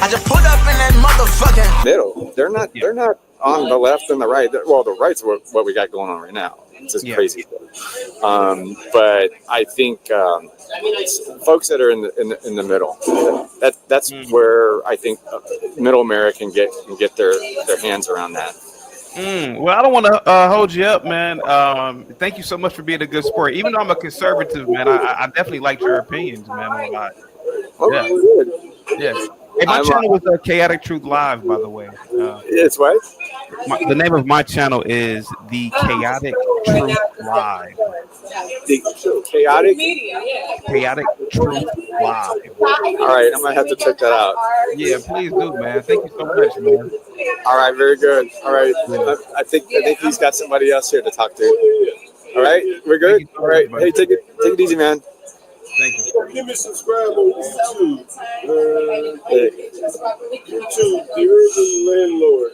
I just put up in that motherfucking middle. They're not on the left and the right. Well, the right's what we got going on right now. It's just crazy. But I think folks that are in the middle, that's where I think middle America can get their hands around that. Well, I don't want to hold you up, man. Thank you so much for being a good sport. Even though I'm a conservative, man, I definitely liked your opinions, man. A lot. Yeah. Good. Yes. Hey, my channel was Chaotic Truth Live, by the way. It's what? The name of my channel is The Chaotic Truth Live. The Chaotic? Chaotic Truth Live. All right, I'm going to have to check that out. Yeah, please do, man. Thank you so much, man. All right, very good. All right. I think he's got somebody else here to talk to. All right, we're good? All right. Hey, take it easy, man. Thank you. Give me subscribe on YouTube. YouTube, The Urban Landlord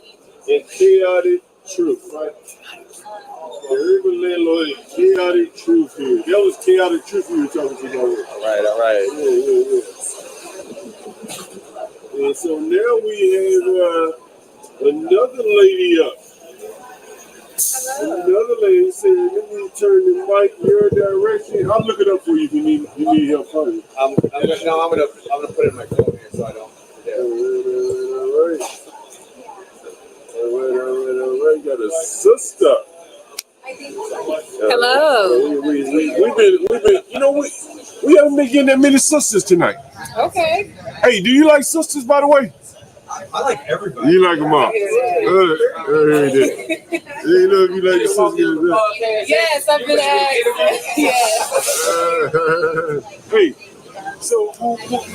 and Chaotic Truth. The Urban Landlord and Chaotic Truth here. That was Chaotic Truth we were talking to about. All right. Yeah. And so now we have another lady up. Another lady said, let me turn the mic your direction. I'll look it up for you if you need help finding it. I'm gonna put it in my phone here so I don't forget. All right. Got a sister. Hello. We've been, we haven't been getting that many sisters tonight. Okay. Hey, do you like sisters, by the way? I like everybody. You like them all. You know if you like your sisters. Yes, I've been asked. Yes. Hey, so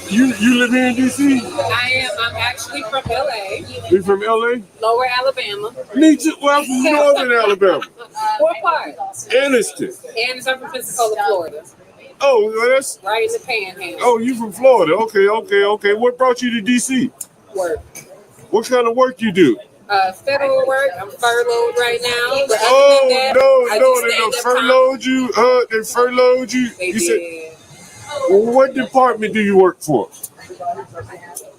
you live here in DC? I am. I'm actually from LA. You from LA? Lower Alabama. Me too. Well, I'm from Northern Alabama. What part? Anniston. And I'm from Pensacola, Florida. Oh, well, that's right in the Panhandle. Oh, you from Florida? Okay. What brought you to DC? Work. What kind of work you do? Federal work. I'm furloughed right now. But They furloughed you. They furloughed you. They did. What department do you work for?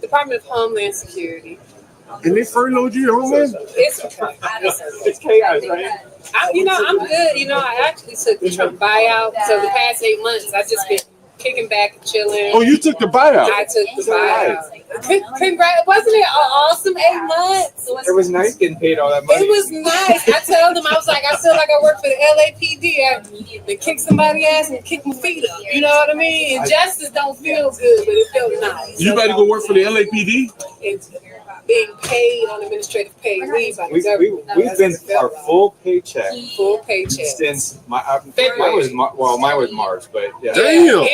Department of Homeland Security. And they furloughed you, Homeland? It's chaos, right? I'm good. I actually took the Trump buyout. So the past 8 months, I've just been kicking back and chilling. Oh, you took the buyout? I took the buyout. Congrats. Wasn't it an awesome 8 months? It was nice getting paid all that money. It was nice. I told them, I was like, I feel like I work for the LAPD. I kick somebody's ass and kick my feet up. You know what I mean? And justice don't feel good, but it felt nice. You better go work for the LAPD? It's being paid on administrative pay leave by the government. We've been our full paycheck. Full paycheck. Since mine was March, but yeah. Damn.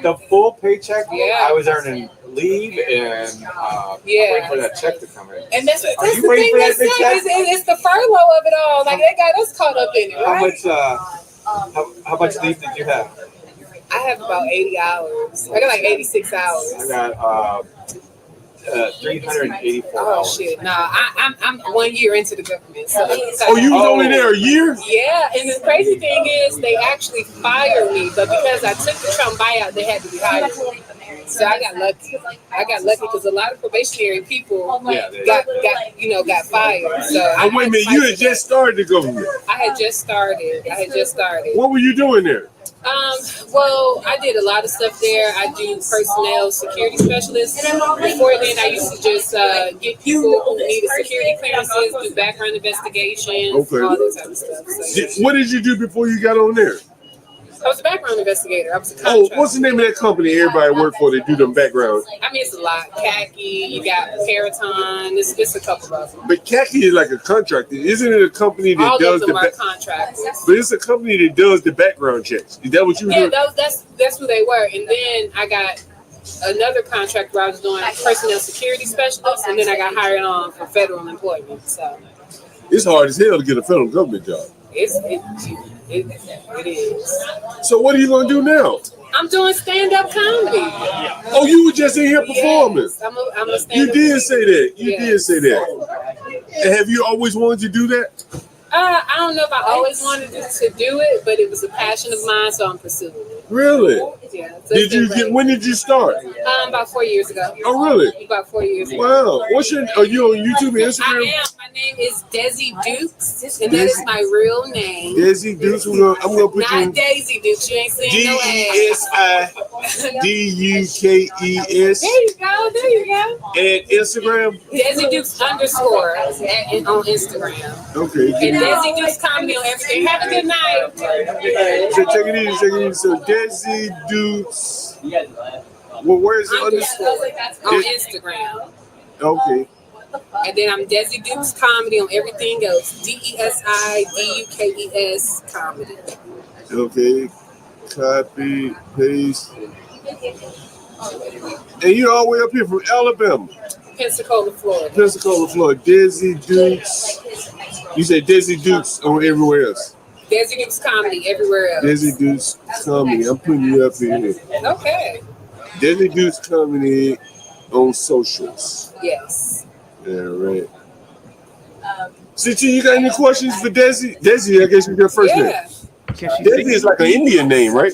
The full paycheck. Yeah. I was earning leave and waiting for that check to come in. And that's the thing that's it's the furlough of it all. Like they got us caught up in it, right? How much leave did you have? I have about 80 hours. I got like 86 hours. I got 384 hours. Oh shit! No, I'm 1 year into the government. So you was only there a year? Yeah, and the crazy thing is they actually fired me, but because I took the Trump buyout, they had to rehire me. So I got lucky. Because a lot of probationary people got fired. So wait a minute, you had just started the government. I had just started. What were you doing there? Well, I did a lot of stuff there. I do personnel security specialist. Before then, I used to just get people who needed security clearances, do background investigations, all that type of stuff. So, what did you do before you got on there? I was a background investigator. I was a contractor. What's the name of that company everybody work for that do them background? I mean, it's a lot. Khaki, you got Paraton. It's a couple of them. But Khaki is like a contractor. Isn't it a company that does all of them are contractors? But it's a company that does the background checks. Is that what you were doing? Yeah, that's who they were. And then I got another contract where I was doing personnel security specialist, and then I got hired on for federal employment. So it's hard as hell to get a federal government job. It is. So what are you going to do now? I'm doing stand-up comedy. Oh, you were just in here performing. Yes, I'm a stand-up You did say that. You Yes. did say that. And have you always wanted to do that? I don't know if I always wanted to do it, but it was a passion of mine, so I'm pursuing it. Really? Yeah. So it's been great. When did you start? About 4 years ago. Oh, really? About 4 years ago. Wow. Are you on YouTube and Instagram? I am. My name is Desi Dukes, and that is my real name. Desi Dukes. I'm gonna put you. Not Daisy Dukes. You ain't saying no DesiDukes. There you go. There you go. And Instagram. Desi Dukes _ on Instagram. Okay. And Desi Dukes Comedy on everything. Have a good night. So check it easy. So Desi Dukes. Well, where's the underscore? On Instagram. Okay. And then I'm Desi Dukes Comedy on everything else. DESIDUKES Comedy. Okay. Copy, paste. And you're all the way up here from Alabama. Pensacola, Florida. Desi Dukes. You said Desi Dukes on everywhere else. Desi Dukes Comedy everywhere else. Desi Dukes Comedy. I'm putting you up in here. Okay. Desi Dukes Comedy on socials. Yes. Yeah, right. CT, you got any questions for Desi? Desi, I guess you got first name. Desi is like an Indian name, right?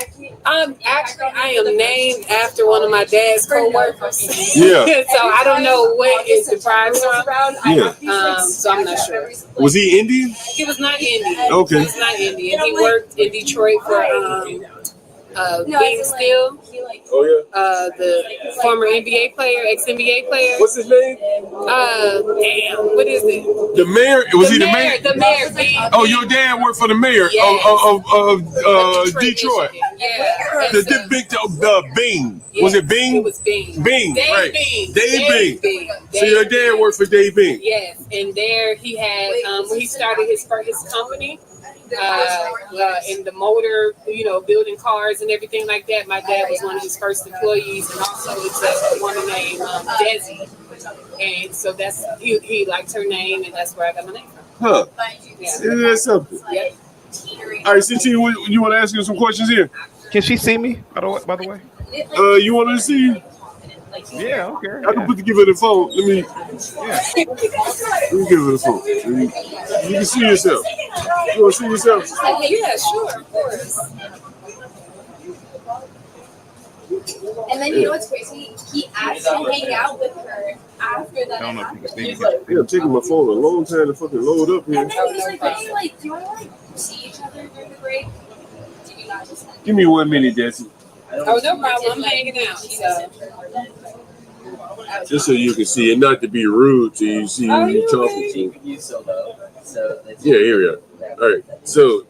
Actually, I am named after one of my dad's co-workers. Yeah. So I don't know what is derived from. Yeah. So I'm not sure. Was he Indian? He was not Indian. Okay. He was not Indian. He worked in Detroit for Being Still. Oh yeah. The former NBA player, ex-NBA player. What's his name? Damn. What is it? The mayor. Was he the mayor? The mayor. Oh, your dad worked for the mayor of Detroit. Yeah. The big Bing. Yes, Was it Bing? It was Bing. Bing, Dave right. Bing. Dave Bing. Bing. So your dad worked for Dave Bing. Yes, and there he had when he started his company. In the motor, building cars and everything like that. My dad was one of his first employees, and also it's a woman named Desi. And so that's he liked her name, and that's where I got my name from. Huh? Yeah. Isn't that something? Yep. All right, CT, you want to ask you some questions here? Can she see me? By the way. You want to see you? Yeah. Okay. I can give her the phone. Let me give her the phone. You can see yourself. You want to see yourself? Yeah, sure, of course. And then you know what's crazy? He asked to hang out with her after that. I don't know if you can see me. Yeah, I'm taking my phone a long time to fucking load up here. And then he's like, hey, do you want to see each other during the break? Do you not just Give me 1 minute, Desi. Oh, no problem. I'm hanging out. So. Just so you can see, and not to be rude to you, see who you're talking to. Yeah, here we are. All right, so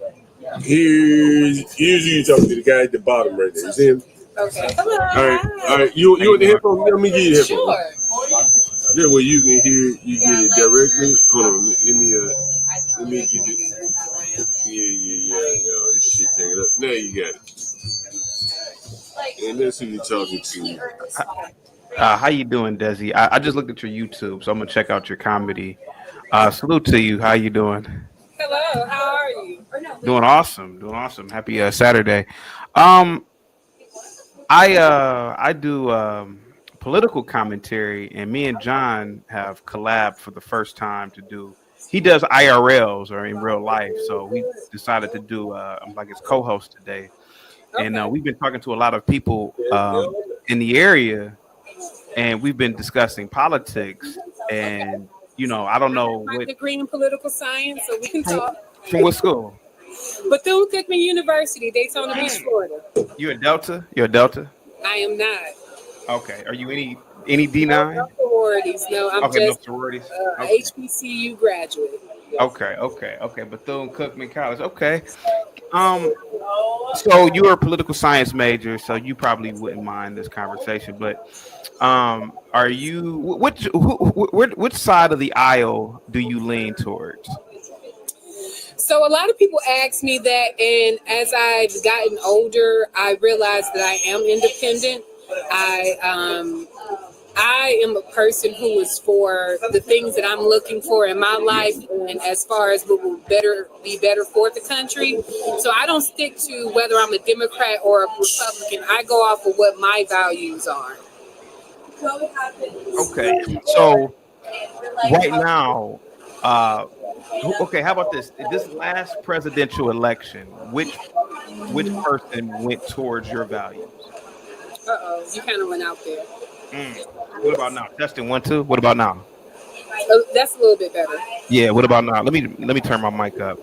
here's who you're talking to, the guy at the bottom right there. You see him? Okay. Hello. All right. You want the headphones? Let me give you the headphones. Sure. That way you can hear, you get it directly. Hold on, let me get it. Yeah. This shit, take it up. Now you got it. And that's who you're talking to. How you doing, Desi? I just looked at your YouTube, so I'm gonna check out your comedy. Salute to you. How you doing? Hello. How are you? Doing awesome. Happy Saturday. I do political commentary, and me and John have collabed for the first time to do. He does IRLs or in real life, so we decided to do. I'm like his co-host today, and we've been talking to a lot of people in the area, and we've been discussing politics. And I don't know my what degree in political science, so we can talk. From what school? Bethune-Cookman University, Daytona Beach, Florida. You're a Delta? You're a Delta? I am not. Okay. Are you any D9? No sororities. No, I'm Okay, just no sororities. HBCU graduate. Okay. Bethune-Cookman College. Okay. So you're a political science major, so you probably wouldn't mind this conversation. But are you which side of the aisle do you lean towards? So a lot of people ask me that, and as I've gotten older, I realized that I am independent. I am a person who is for the things that I'm looking for in my life, and as far as what will be better for the country. So I don't stick to whether I'm a Democrat or a Republican. I go off of what my values are. Okay. So right now, okay, how about this? This last presidential election, which which person went towards your values? You kind of went out there. What about now? Testing 1 2. What about now? That's a little bit better. Yeah. What about now? Let me turn my mic up.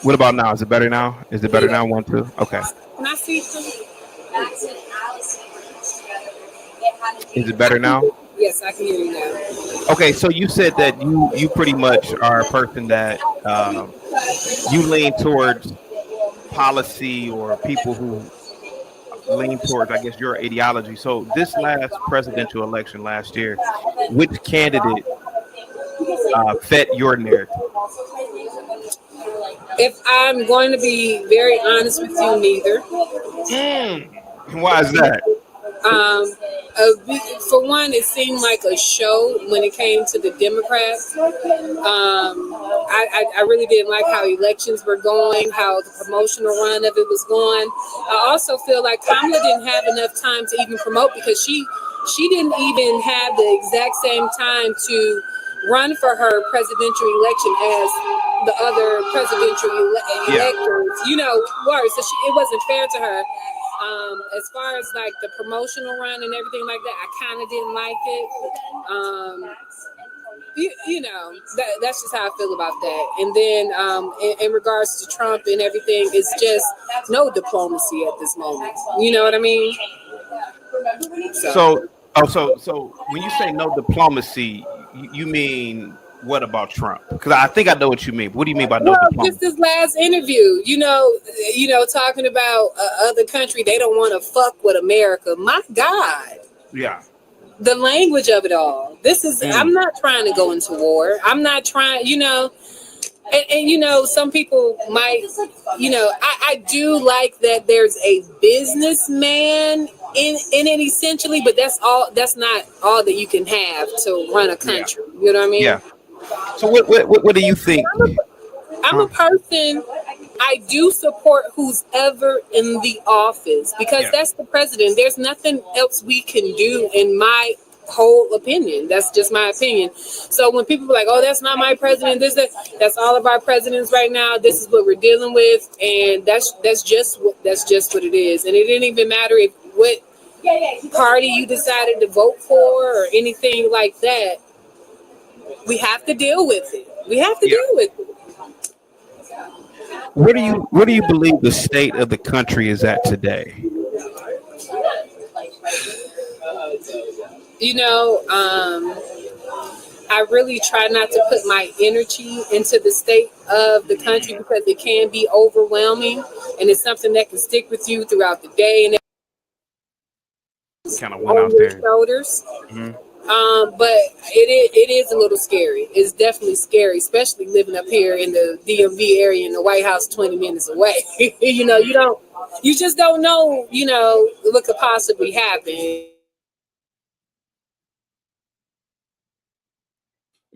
What about now? Is it better now? Is it better now? 1 2. Okay. Can I see? Is it better now? Yes, I can hear you now. Okay, so you said that you pretty much are a person that you lean towards policy or people who lean towards, I guess, your ideology. So this last presidential election last year, which candidate fit your narrative? If I'm going to be very honest with you, neither. Why is that? For one, it seemed like a show when it came to the Democrats. I really didn't like how elections were going, how the promotional run of it was going. I also feel like Kamala didn't have enough time to even promote because she didn't even have the exact same time to run for her presidential election as the other presidential electors, were. So it wasn't fair to her. As far as like the promotional run and everything like that, I kind of didn't like it. That's just how I feel about that. And then in regards to Trump and everything, it's just no diplomacy at this moment. You know what I mean? So when you say no diplomacy, you mean what about Trump? Because I think I know what you mean. What do you mean by no diplomacy? Just this last interview, talking about other country, they don't want to fuck with America. My God. Yeah. The language of it all. This is, I'm not trying to go into war. I'm not trying, and some people might, I do like that there's a businessman in it essentially, but that's not all that you can have to run a country. Yeah. You know what I mean? Yeah. So what do you think? I'm a person, I do support who's ever in the office because that's the president. There's nothing else we can do in my whole opinion. That's just my opinion. So when people are like, oh, that's not my president, that's all of our presidents right now. This is what we're dealing with. And that's just what it is. And it didn't even matter what party you decided to vote for or anything like that. We have to deal with it. Deal with it. Where do you believe the state of the country is at today? I really try not to put my energy into the state of the country because it can be overwhelming and it's something that can stick with you throughout the day and kind of went out there. Shoulders. But it is a little scary. It's definitely scary, especially living up here in the DMV area in the White House 20 minutes away. You just don't know, what could possibly happen.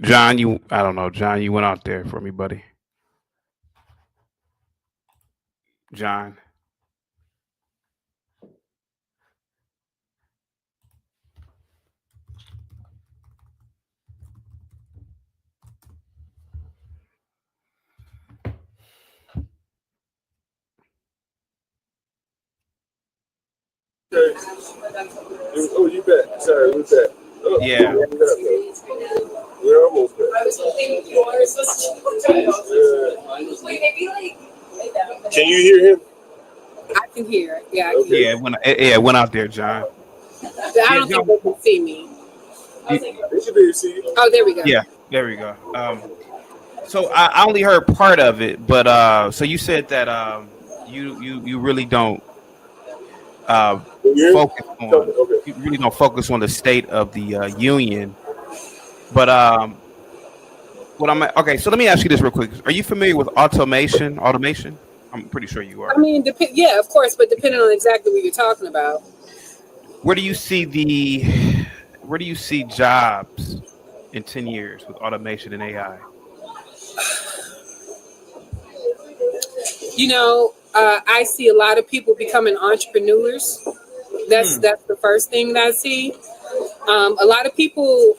John, you went out there for me, buddy. John. Oh, you bet. Sorry, who's that? Oh, yeah. We're almost there. Can you hear him? I can hear. Yeah, I can hear. It went out there, John. I don't think they can see me. They should be able to see you. Oh, there we go. Yeah, there we go. So I only heard part of it, but so you said that you really don't focus on you really don't focus on the state of the union, but so let me ask you this real quick. Are you familiar with automation? I'm pretty sure you are. I mean, yeah, of course, but depending on exactly what you're talking about. Where do you see jobs in 10 years with automation and AI? I see a lot of people becoming entrepreneurs. That's the first thing that I see. A lot of people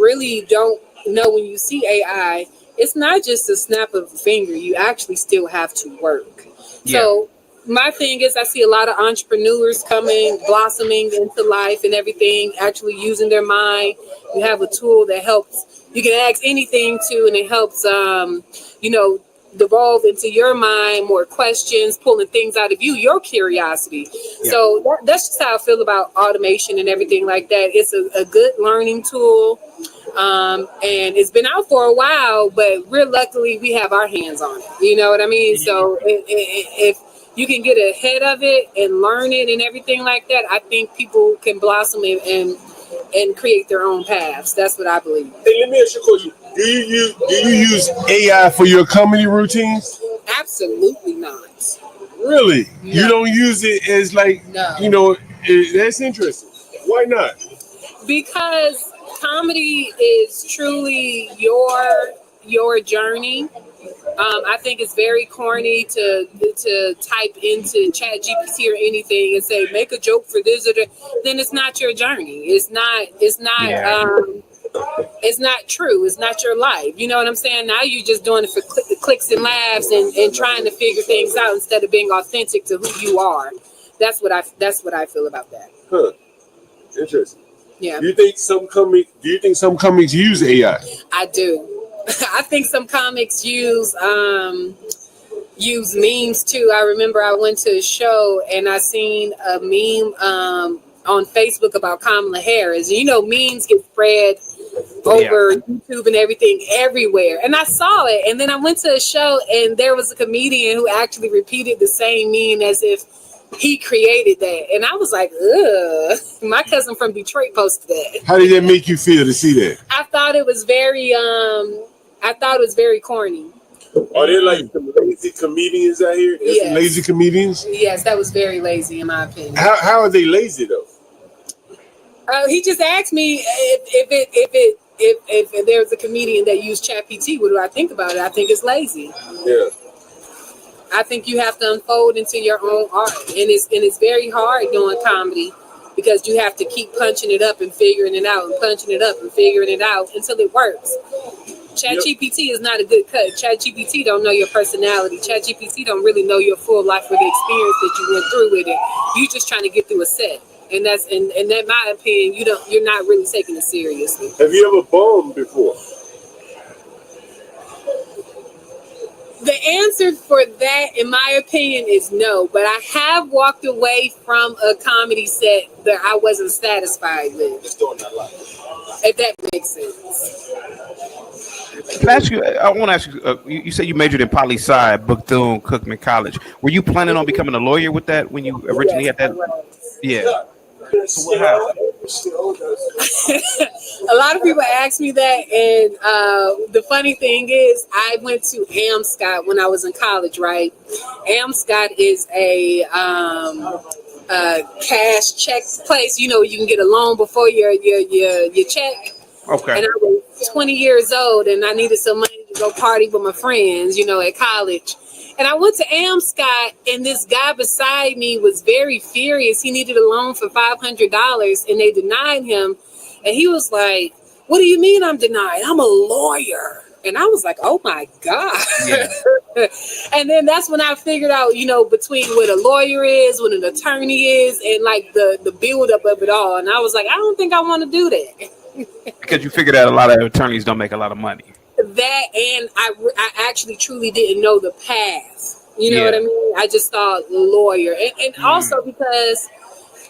really don't know when you see AI, it's not just a snap of a finger. You actually still have to work. So my thing is I see a lot of entrepreneurs blossoming into life and everything, actually using their mind. You have a tool that helps. You can ask anything to, and it helps, devolve into your mind more questions, pulling things out of you, your curiosity. So that's just how I feel about automation and everything like that. It's a good learning tool. And it's been out for a while, but luckily we have our hands on it. You know what I mean? So if you can get ahead of it and learn it and everything like that, I think people can blossom and create their own paths. That's what I believe. Hey, let me ask you a question. Do you use AI for your comedy routines? Absolutely not. Really? No. You don't use it as that's interesting. Why not? Because comedy is truly your journey. I think it's very corny to type into ChatGPT or anything and say make a joke for this or that. Then it's not your journey. It's not true. It's not your life. You know what I'm saying? Now you're just doing it for clicks and laughs and trying to figure things out instead of being authentic to who you are. That's what I feel about that. Huh. Interesting. Yeah. Do you think some comics use AI? I do. I think some comics use memes too. I remember I went to a show and I seen a meme on Facebook about Kamala Harris. You know, memes get spread over YouTube and everything everywhere. And I saw it. And then I went to a show and there was a comedian who actually repeated the same meme as if he created that. And I was like, ugh. My cousin from Detroit posted that. How did that make you feel to see that? I thought it was very corny. Are there like some lazy comedians out here? There's some lazy comedians? Yes, that was very lazy in my opinion. How are they lazy though? He just asked me if there was a comedian that used ChatGPT, what do I think about it? I think it's lazy. Yeah. I think you have to unfold into your own art, and it's very hard doing comedy because you have to keep punching it up and figuring it out and punching it up and figuring it out until it works. ChatGPT is not a good cut. ChatGPT don't know your personality. ChatGPT don't really know your full life or the experience that you went through with it. You just trying to get through a set, and that's in my opinion, you're not really taking it seriously. Have you ever bombed before? The answer for that, in my opinion, is no. But I have walked away from a comedy set that I wasn't satisfied with. Just doing that life. If that makes sense. Can I ask you? I want to ask you. You said you majored in poli sci at Bethune-Cookman College. Were you planning on becoming a lawyer with that when you originally had that? Yeah. So what happened? A lot of people ask me that, and the funny thing is, I went to AmScott when I was in college. Right, AmScott is a cash check place. You know, you can get a loan before your check. Okay. And I was 20 years old, and I needed some money to go party with my friends. You know, at college. And I went to AmScott, and this guy beside me was very furious. He needed a loan for $500, and they denied him. And he was like, "What do you mean I'm denied? I'm a lawyer." And I was like, "Oh, my God." Yeah. And then that's when I figured out, you know, between what a lawyer is, what an attorney is, and, like, the buildup of it all. And I was like, I don't think I want to do that. Because you figured out a lot of attorneys don't make a lot of money. That, and I actually truly didn't know the path. You know what I mean? I just thought lawyer. And also because,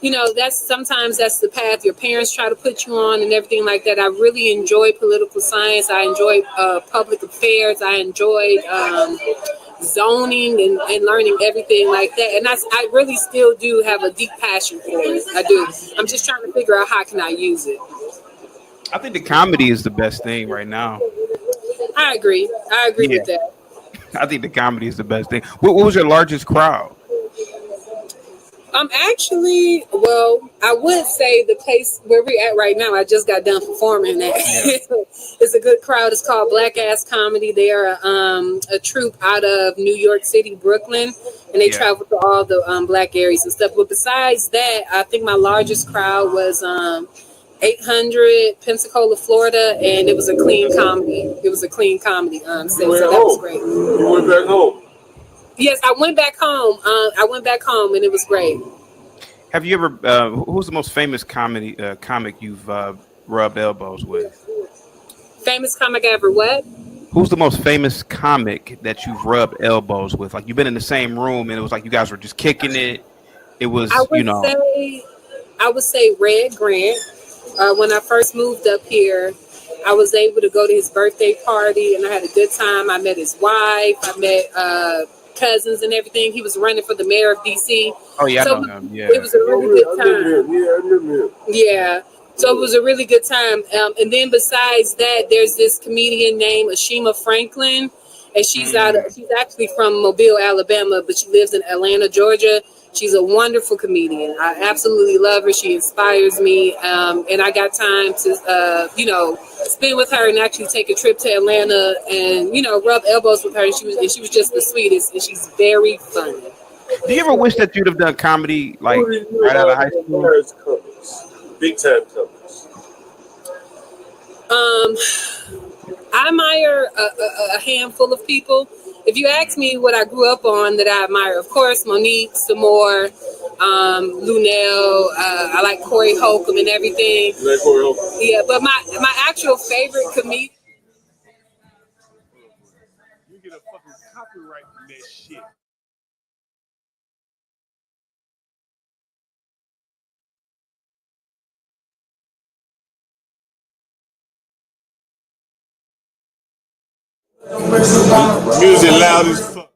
you know, sometimes that's the path your parents try to put you on and everything like that. I really enjoyed political science. I enjoyed public affairs. I enjoyed zoning and learning everything like that. And I really still do have a deep passion for it. I do. I'm just trying to figure out how can I use it. I think the comedy is the best thing right now. I agree with that. I think the comedy is the best thing. What was your largest crowd? Actually, well, I would say the place where we're at right now, I just got done performing that. Yeah. It's a good crowd. It's called Black Ass Comedy. They are a troupe out of New York City, Brooklyn, and they travel to all the black areas and stuff. But besides that, I think my largest crowd was 800 Pensacola, Florida, and it was a clean comedy. So that was great. You went back home. Yes, I went back home. And it was great. Have you ever? Who's the most famous comic you've rubbed elbows with? Famous comic ever? What? Who's the most famous comic that you've rubbed elbows with? Like you've been in the same room and it was like you guys were just kicking it. It was, I would say Red Grant. When I first moved up here, I was able to go to his birthday party and I had a good time. I met his wife. I met cousins and everything. He was running for the mayor of DC. Oh yeah, I know him. Yeah, it was a really good time. Yeah, I remember him. Yeah. So it was a really good time. And then besides that, there's this comedian named Ashima Franklin, and she's actually from Mobile, Alabama, but she lives in Atlanta, Georgia. She's a wonderful comedian. I absolutely love her. She inspires me. And I got time to, spend with her and actually take a trip to Atlanta and, rub elbows with her. And she was just the sweetest, and she's very funny. Do you ever wish that you'd have done comedy like right out of high school? Big time companies. I admire a handful of people. If you ask me what I grew up on that I admire, of course, Monique, Samore, Lunel, I like Corey Holcomb and everything. You like Corey Holcomb? Yeah, but my actual favorite comedian. You get a fucking copyright from that shit. Music loud as fuck.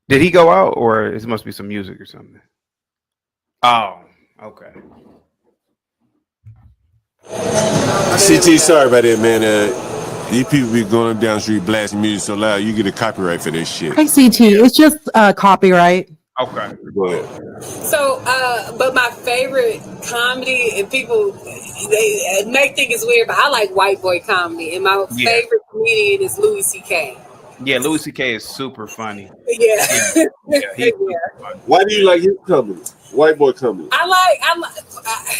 Did he go out, or it must be some music or something? Oh, okay. CT, sorry about that, man. These people be going down the street blasting music so loud, you get a copyright for this shit. Hi, CT. It's just copyright. Okay. Go ahead. So, but my favorite comedy, and people, they may think it's weird, but I like white boy comedy. And my favorite comedian is Louis C.K. Yeah, Louis C.K. is super funny. Yeah. Why do you like his comedy? White boy comedy. I like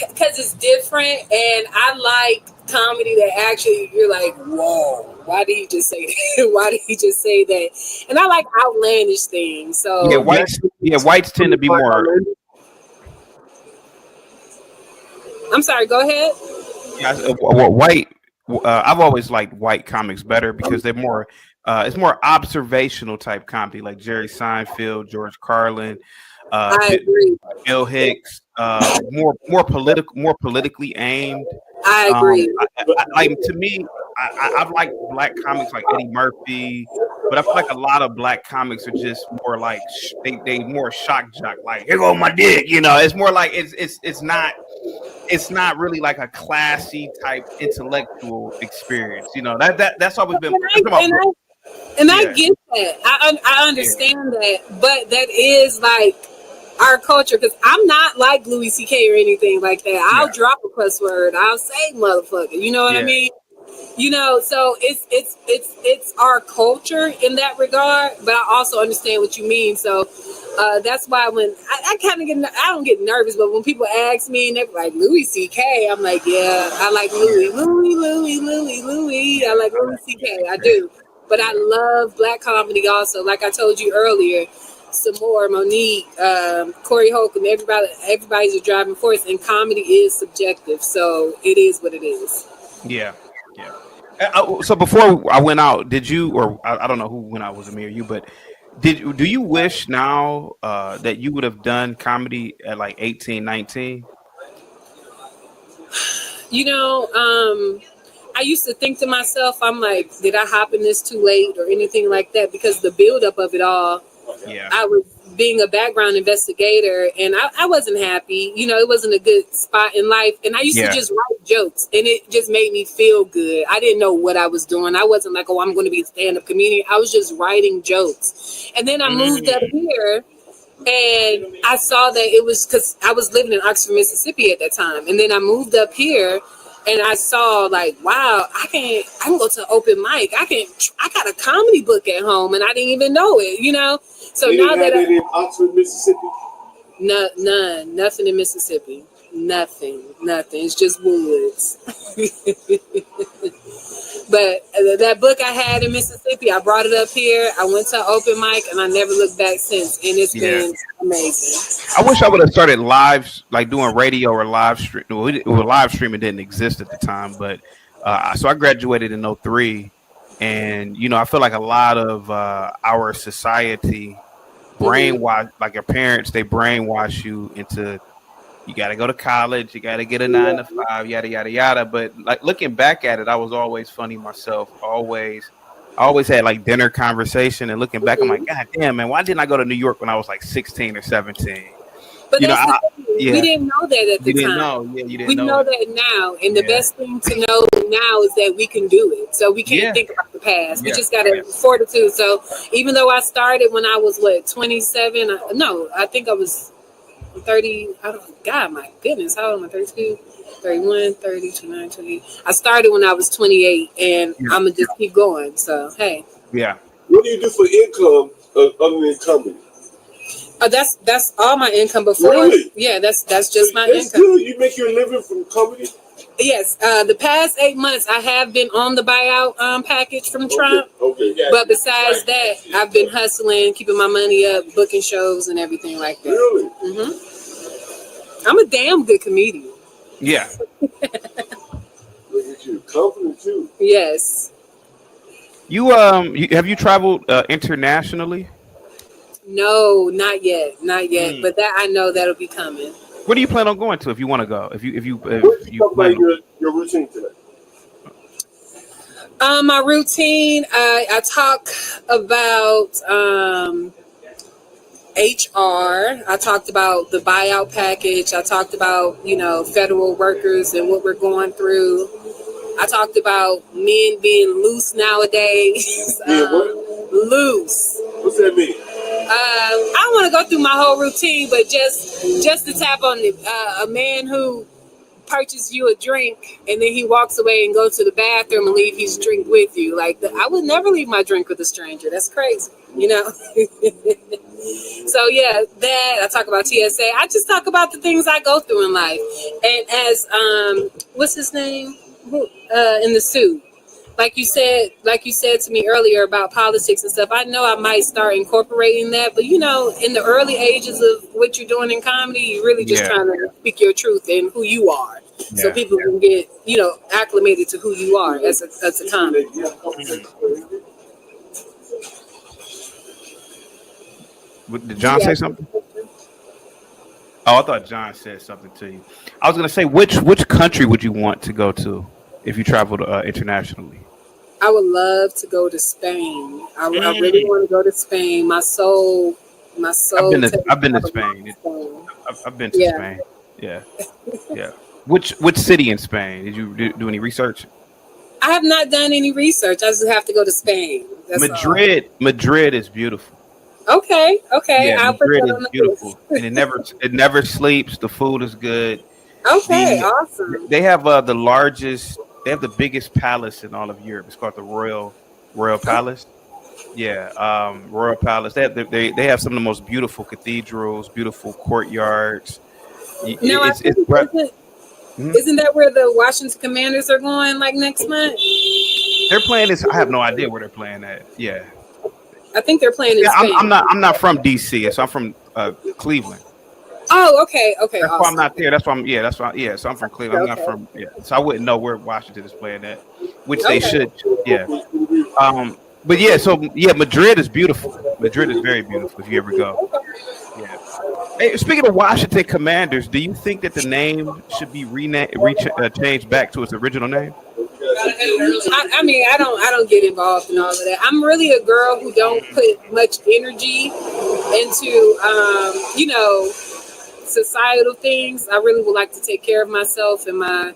because it's different, and I like comedy that actually you're like, whoa, why did he just say that? Why did he just say that? And I like outlandish things. So whites tend to be more. I'm sorry. Go ahead. Yeah, white. I've always liked white comics better because they're more. It's more observational type comedy, like Jerry Seinfeld, George Carlin. I agree. Bill Hicks, more politically aimed. I agree. Like to me, I've liked black comics like Eddie Murphy, but I feel like a lot of black comics are just more like they more shock jock. Like here go my dick, It's more like it's not really like a classy type intellectual experience. That's always been. I get that. I understand that, but that is like our culture, because I'm not like Louis C.K. or anything like that. I'll drop a cuss word. I'll say motherfucker. You know what I mean? So it's our culture in that regard, but I also understand what you mean. So that's why when I kind of I don't get nervous, but when people ask me and they're like Louis C.K., I'm like, yeah, I like Louis. I like Louis C.K. I do. But I love black comedy also. Like I told you earlier, Samore, Monique, Corey Holcomb, everybody's a driving force, and comedy is subjective. So it is what it is. Yeah. So before I went out, did you, or I don't know who went out, was it me or you, but do you wish now that you would have done comedy at like 18, 19? I used to think to myself, I'm like, did I hop in this too late or anything like that? Because the buildup of it all, I was being a background investigator and I wasn't happy. It wasn't a good spot in life. And I used to just write jokes and it just made me feel good. I didn't know what I was doing. I wasn't like, I'm going to be a stand-up comedian. I was just writing jokes. And then I moved up here and I saw that it was because I was living in Oxford, Mississippi at that time. And then I moved up here. and I saw like, wow, I can go to open mic. I got a comedy book at home, and I didn't even know it. So You now didn't that have that in Oxford, Mississippi. nothing in Mississippi, nothing. It's just woods. But that book I had in Mississippi, I brought it up here. I went to open mic, and I never looked back since. And it's been amazing. I wish I would have started live, like doing radio or live stream. Well, live streaming didn't exist at the time, but so I graduated in 03, and I feel like a lot of our society brainwash, like your parents, they brainwash you into. You got to go to college. You got to get a 9 to 5, yada yada yada. But like looking back at it, I was always funny myself. I always had like dinner conversation. And looking back, I'm like, God damn, man, why didn't I go to New York when I was like 16 or 17? But we didn't know that at the time. Didn't know. Yeah, you didn't we know that now, and the best thing to know now is that we can do it. So we can't think about the past. We just got to fortitude. So even though I started when I was 27, I think I was 30. God, my goodness, how old am I? 32, 31, 30, 29, 20. I started when I was 28, and I'm gonna just keep going. So hey, what do you do for income other than comedy? That's all my income before. Really? Yeah, that's just my That's income. good. You make your living from comedy? Yes, the past 8 months I have been on the buyout package from Trump. Okay. But besides that, I've been hustling, keeping my money up, booking shows and everything like that. Really? Mm-hmm. I'm a damn good comedian. Yeah. Look at you, confident too. Yes. You have you traveled internationally? No, not yet. But that I know that'll be coming. Where do you plan on going to if you want to go? If you talk about your routine today. My routine, I talk about HR. I talked about the buyout package. I talked about, federal workers and what we're going through. I talked about men being loose nowadays. Loose. What's that mean? I don't want to go through my whole routine, but just to tap on a man who purchases you a drink and then he walks away and goes to the bathroom and leave his drink with you. I would never leave my drink with a stranger. That's crazy, So that I talk about TSA. I just talk about the things I go through in life. And as what's his name? In the suit. Like you said to me earlier about politics and stuff, I know I might start incorporating that, but in the early ages of what you're doing in comedy, you're really just trying to speak your truth and who you are, so people can get acclimated to who you are as a comic. Did John say something? Oh, I thought John said something to you. I was gonna say, which country would you want to go to if you traveled internationally? I would love to go to Spain. I really want to go to Spain. My soul. I've been to Spain. I've been to Spain. Yeah. Which city in Spain? Did you do any research? I have not done any research. I just have to go to Spain. That's Madrid. all. Madrid is beautiful. Okay. Yeah, Madrid is beautiful, and it never sleeps. The food is good. Okay, awesome. They have the biggest palace in all of Europe. It's called the Royal Palace. Yeah, Royal Palace. They have some of the most beautiful cathedrals, beautiful courtyards. Now, isn't that where the Washington Commanders are going next month? They're playing this. I have no idea where they're playing at. Yeah, I think they're playing in Spain. I'm not from DC, so I'm from Cleveland. Oh, okay. That's awesome. why I'm not there. That's why. So I'm from Cleveland. I'm not from. Yeah. So I wouldn't know where Washington is playing at, which they should. Yeah. But Madrid is beautiful. Madrid is very beautiful if you ever go. Yeah. Hey, speaking of Washington Commanders, do you think that the name should be changed back to its original name? I don't get involved in all of that. I'm really a girl who don't put much energy into societal things. I really would like to take care of myself and my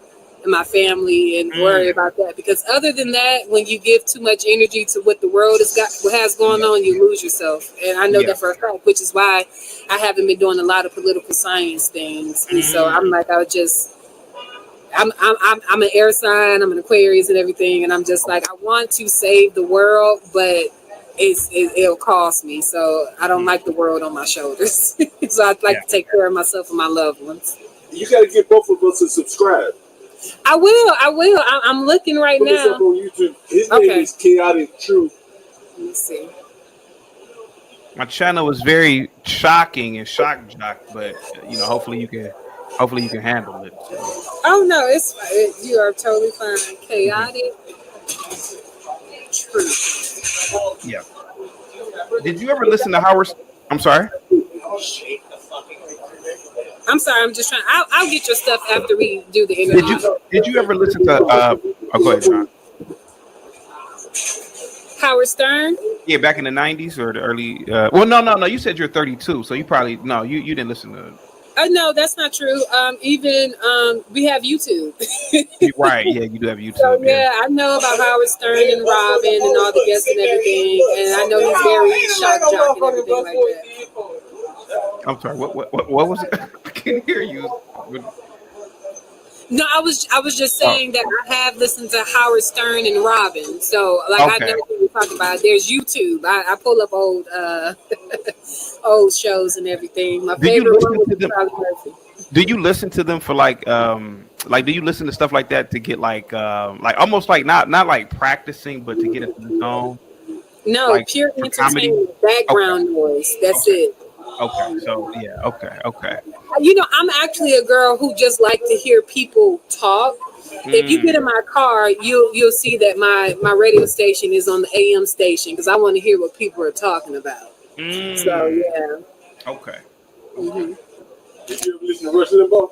family and worry about that, because other than that, when you give too much energy to what the world has going on, you lose yourself. And I know that for a fact, which is why I haven't been doing a lot of political science things. And so I'm like, I'm an air sign. I'm an Aquarius and everything, and I'm just like I want to save the world, but it'll cost me. So I don't like the world on my shoulders. So I'd like to take care of myself and my loved ones. You got to get both of us to subscribe. I will. I'm looking right Put this now. up on YouTube. His name is Chaotic Truth. Let me see. My channel is very shocking and shock jock, but hopefully you can handle it. So. Oh no, it's fine. You are totally fine. Chaotic Truth. Yeah. Did you ever listen to Howard? I'm sorry. I'm sorry. I'm just trying. I'll get your stuff after we do the interview. Did you ever listen to? Go ahead, John. Howard Stern? Yeah, back in the 90s or the early. Well, no. You said you're 32, so you probably you didn't listen to. No, that's not true. Even we have YouTube. Right? Yeah, you do have YouTube. So yeah, I know about Howard Stern and Robin and all the guests and everything, and I know he's very shock jock and everything like that. I'm sorry. What was it? I can't hear you. No, I was just saying that I have listened to Howard Stern and Robin. So I know what you're talking about. There's YouTube. I pull up old old shows and everything. My favorite one was Charlie Murphy. Do you listen to them for do you listen to stuff like that to get like almost like not like practicing, but to get into the zone? No, like pure entertainment, background noise. That's it. Okay, so yeah, okay. I'm actually a girl who just like to hear people talk. If you get in my car, you'll see that my radio station is on the AM station because I want to hear what people are talking about. So yeah. Okay. Mm-hmm. Did you ever listen to Rush Limbaugh?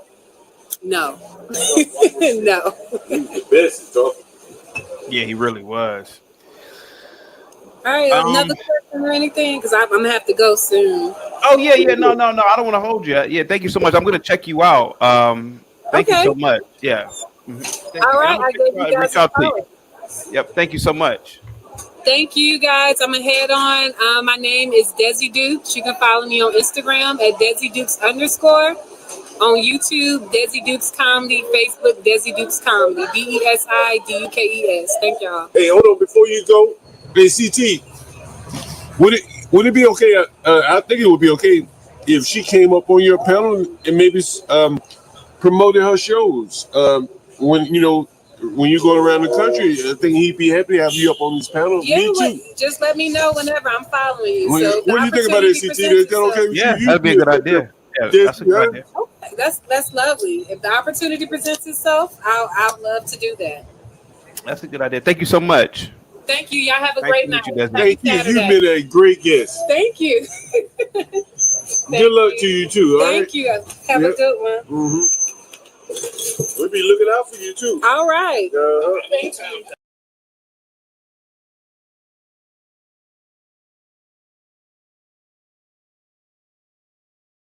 No. No. He's the best, dog. Yeah, he really was. All right, another question or anything? Because I'm gonna have to go soon. Oh yeah. No. I don't want to hold you. Yeah, thank you so much. I'm gonna check you out. Thank you so much. Yeah. All right, I gave you guys a call. Yep. Thank you so much. Thank you guys. I'm gonna head on. My name is Desi Dukes. You can follow me on Instagram at Desi Dukes _ on YouTube, Desi Dukes Comedy, Facebook, Desi Dukes Comedy, DESIDUKES. Thank y'all. Hey, hold on before you go. Hey, CT, would it be okay? I think it would be okay if she came up on your panel and maybe promoted her shows. When you go around the country, I think he'd be happy to have you up on this panel. Yeah, me too. Just let me know whenever I'm following you. What do you think about it, CT? Is that okay with you? Yeah, that'd be a good idea. Yeah, that's a good idea. Okay, that's lovely. If the opportunity presents itself, I'd love to do that. That's a good idea. Thank you so much. Thank you. Y'all have a great night. Thank you. You've been a great guest. Thank you. Good luck to you too. Thank you. Have a good one. Mm-hmm. We'll be looking out for you too. All right. Thank you.